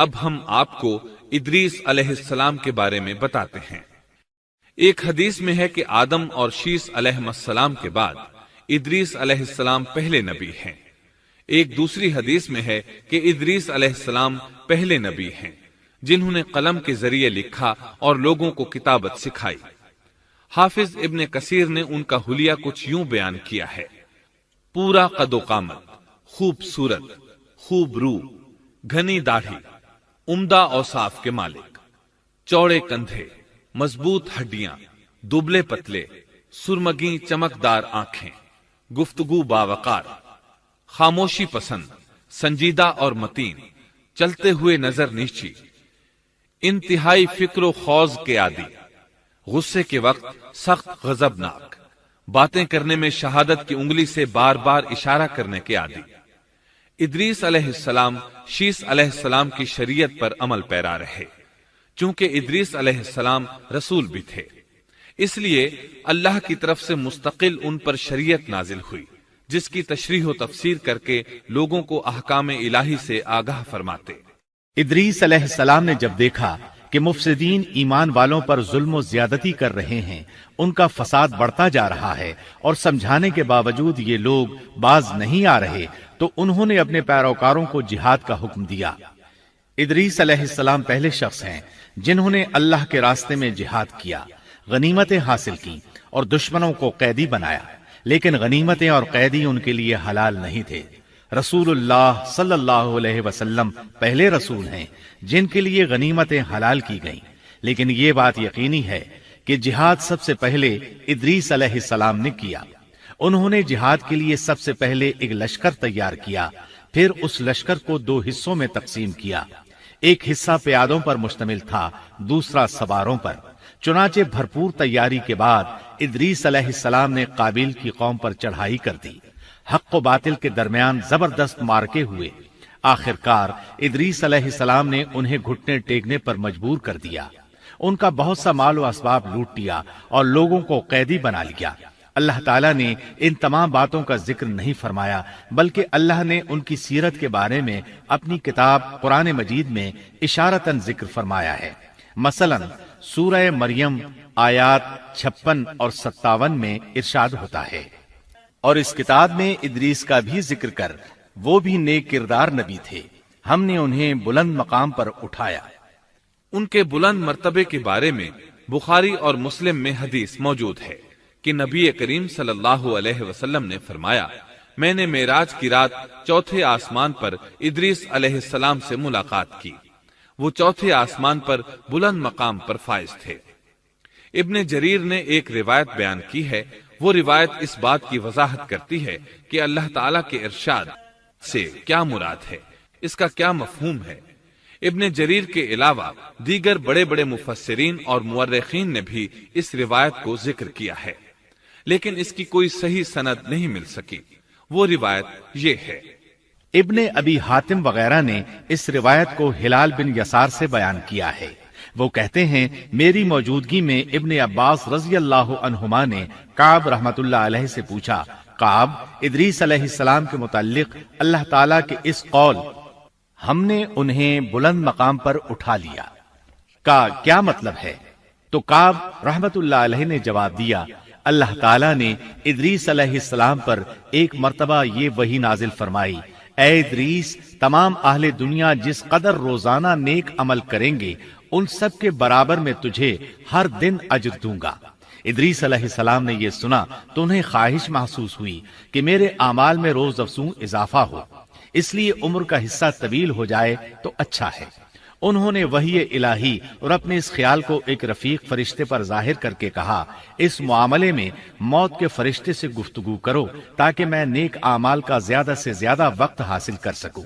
اب ہم آپ کو ادریس علیہ السلام کے بارے میں بتاتے ہیں۔ ایک حدیث میں ہے کہ آدم اور شیس علیہ السلام کے بعد ادریس علیہ السلام پہلے نبی ہیں۔ ایک دوسری حدیث میں ہے کہ ادریس علیہ السلام پہلے نبی ہیں جنہوں نے قلم کے ذریعے لکھا اور لوگوں کو کتابت سکھائی۔ حافظ ابن کثیر نے ان کا حلیہ کچھ یوں بیان کیا ہے: پورا قد و قامت، خوبصورت، خوب رو، گھنی داڑھی، عمدہ اوصاف کے مالک، چوڑے کندھے، مضبوط ہڈیاں، دبلے پتلے، سرمگی چمکدار آنکھیں، گفتگو باوقار، خاموشی پسند، سنجیدہ اور متین، چلتے ہوئے نظر نیچی، انتہائی فکر و خوض کے عادی، غصے کے وقت سخت غضبناک، باتیں کرنے میں شہادت کی انگلی سے بار بار اشارہ کرنے کے عادی۔ ادریس علیہ السلام شیس علیہ السلام کی شریعت پر عمل پیرا رہے۔ چونکہ ادریس علیہ السلام رسول بھی تھے، اس لیے اللہ کی طرف سے مستقل ان پر شریعت نازل ہوئی، جس کی تشریح و تفسیر کر کے لوگوں کو احکام الہی سے آگاہ فرماتے۔ ادریس علیہ السلام نے جب دیکھا کہ مفسدین ایمان والوں پر ظلم و زیادتی کر رہے ہیں، ان کا فساد بڑھتا جا رہا ہے اور سمجھانے کے باوجود یہ لوگ باز نہیں آ رہے، تو انہوں نے اپنے پیروکاروں کو جہاد کا حکم دیا۔ ادریس علیہ السلام پہلے شخص ہیں جنہوں نے اللہ کے راستے میں جہاد کیا، غنیمتیں حاصل کی اور دشمنوں کو قیدی بنایا، لیکن غنیمتیں اور قیدی ان کے لیے حلال نہیں تھے۔ رسول اللہ صلی اللہ علیہ وسلم پہلے رسول ہیں جن کے لیے غنیمتیں حلال کی گئیں، لیکن یہ بات یقینی ہے کہ جہاد سب سے پہلے ادریس علیہ السلام نے کیا۔ انہوں نے جہاد کے لیے سب سے پہلے ایک لشکر تیار کیا، پھر اس لشکر کو 2 حصوں میں تقسیم کیا۔ ایک حصہ پیادوں پر مشتمل تھا، دوسرا سواروں پر۔ چنانچہ بھرپور تیاری کے بعد ادریس علیہ السلام نے قابیل کی قوم پر چڑھائی کر دی۔ حق و باطل کے درمیان زبردست مارکے ہوئے۔ آخرکار ادریس علیہ السلام نے انہیں گھٹنے ٹیکنے پر مجبور کر دیا۔ ان کا بہت سا مال و اسباب لوٹ لیا اور لوگوں کو قیدی بنا لیا۔ اللہ تعالیٰ نے ان تمام باتوں کا ذکر نہیں فرمایا، بلکہ اللہ نے ان کی سیرت کے بارے میں اپنی کتاب قرآن مجید میں اشارتاً ذکر فرمایا ہے۔ مثلا سورہ مریم آیات 56 اور 57 میں ارشاد ہوتا ہے: اور اس کتاب میں ادریس کا بھی ذکر کر، وہ بھی نیک کردار نبی تھے، ہم نے انہیں بلند مقام پر اٹھایا۔ ان کے بلند مرتبے کے بارے میں بخاری اور مسلم میں حدیث موجود ہے کہ نبی کریم صلی اللہ علیہ وسلم نے فرمایا: میں نے معراج کی رات 4تھے آسمان پر ادریس علیہ السلام سے ملاقات کی۔ وہ 4تھے آسمان پر بلند مقام پر فائز تھے۔ ابن جریر نے ایک روایت بیان کی ہے، وہ روایت اس بات کی وضاحت کرتی ہے کہ اللہ تعالیٰ کے ارشاد سے کیا مراد ہے، اس کا کیا مفہوم ہے۔ ابن جریر کے علاوہ دیگر بڑے بڑے مفسرین اور مورخین نے بھی اس روایت کو ذکر کیا ہے، لیکن اس کی کوئی صحیح سند نہیں مل سکی۔ وہ روایت یہ ہے: ابن ابی حاتم وغیرہ نے اس روایت کو ہلال بن یسار سے بیان کیا ہے۔ وہ کہتے ہیں میری موجودگی میں ابن عباس رضی اللہ عنہما نے کعب رحمت اللہ علیہ سے پوچھا، کعب، ادریس علیہ السلام کے متعلق اللہ تعالیٰ کے اس قول ہم نے انہیں بلند مقام پر اٹھا لیا کا کیا مطلب ہے؟ تو کعب رحمت اللہ علیہ نے جواب دیا، اللہ تعالیٰ نے ادریس علیہ السلام پر ایک مرتبہ یہ وحی نازل فرمائی، اے ادریس، تمام اہل دنیا جس قدر روزانہ نیک عمل کریں گے ان سب کے برابر میں تجھے ہر دن اجر دوں گا۔ ادریس علیہ السلام نے یہ سنا تو انہیں خواہش محسوس ہوئی کہ میرے اعمال میں روز افزوں اضافہ ہو، اس لیے عمر کا حصہ طویل ہو جائے تو اچھا ہے۔ انہوں نے وحی الہی اور اپنے اس خیال کو ایک رفیق فرشتے پر ظاہر کر کے کہا، اس معاملے میں موت کے فرشتے سے گفتگو کرو تاکہ میں نیک اعمال کا زیادہ سے زیادہ وقت حاصل کر سکوں۔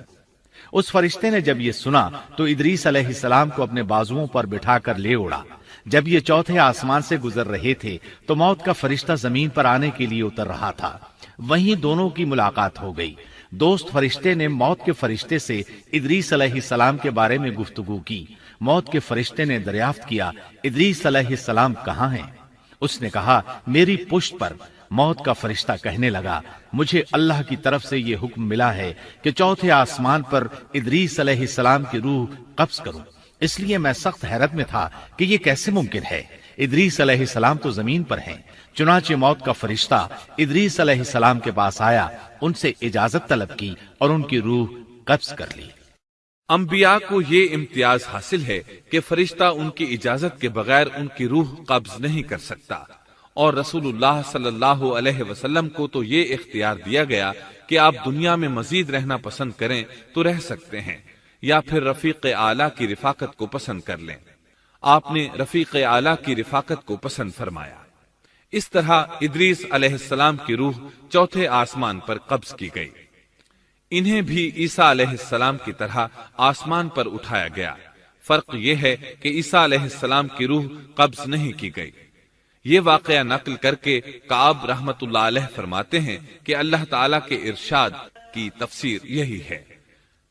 اس فرشتے نے جب یہ سنا تو ادریس علیہ السلام کو اپنے بازوؤں پر بٹھا کر لے اڑا۔ جب یہ 4تھے آسمان سے گزر رہے تھے تو موت کا فرشتہ زمین پر آنے کے لیے اتر رہا تھا، وہیں دونوں کی ملاقات ہو گئی۔ دوست فرشتے نے موت کے فرشتے سے ادریس علیہ السلام کے بارے میں گفتگو کی۔ موت کے فرشتے نے دریافت کیا، ادریس علیہ السلام کہاں ہیں؟ اس نے کہا، میری پشت پر۔ موت کا فرشتہ کہنے لگا، مجھے اللہ کی طرف سے یہ حکم ملا ہے کہ چوتھے آسمان پر ادریس علیہ السلام کی روح قبض کروں۔ اس لیے میں سخت حیرت میں تھا کہ یہ کیسے ممکن ہے، ادریس علیہ السلام تو زمین پر ہیں۔ چنانچہ موت کا فرشتہ ادریس علیہ السلام کے پاس آیا، ان سے اجازت طلب کی اور ان کی روح قبض کر لی۔ انبیاء کو یہ امتیاز حاصل ہے کہ فرشتہ ان کی اجازت کے بغیر ان کی روح قبض نہیں کر سکتا، اور رسول اللہ صلی اللہ علیہ وسلم کو تو یہ اختیار دیا گیا کہ آپ دنیا میں مزید رہنا پسند کریں تو رہ سکتے ہیں، یا پھر رفیق اعلیٰ کی رفاقت کو پسند کر لیں۔ آپ نے رفیق اعلیٰ کی رفاقت کو پسند فرمایا۔ اس طرح ادریس علیہ السلام کی روح چوتھے آسمان پر قبض کی گئی۔ انہیں بھی عیسیٰ علیہ السلام کی طرح آسمان پر اٹھایا گیا۔ فرق یہ ہے کہ عیسیٰ علیہ السلام کی روح قبض نہیں کی گئی۔ یہ واقعہ نقل کر کے کعب رحمت اللہ علیہ فرماتے ہیں کہ اللہ تعالیٰ کے ارشاد کی تفسیر یہی ہے،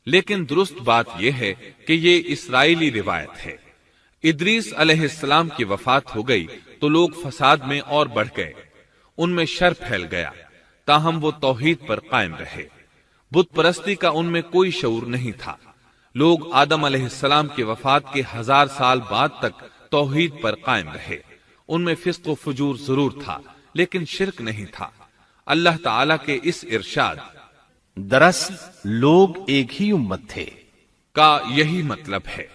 لیکن درست بات یہ ہے کہ یہ اسرائیلی روایت ہے۔ ادریس علیہ السلام کی وفات ہو گئی تو لوگ فساد میں اور بڑھ گئے، ان میں شر پھیل گیا، تاہم وہ توحید پر قائم رہے۔ بت پرستی کا ان میں کوئی شعور نہیں تھا۔ لوگ آدم علیہ السلام کی وفات کے 1000 سال بعد تک توحید پر قائم رہے۔ ان میں فسق و فجور ضرور تھا، لیکن شرک نہیں تھا۔ اللہ تعالیٰ کے اس ارشاد دراصل لوگ ایک ہی امت تھے کا یہی مطلب ہے۔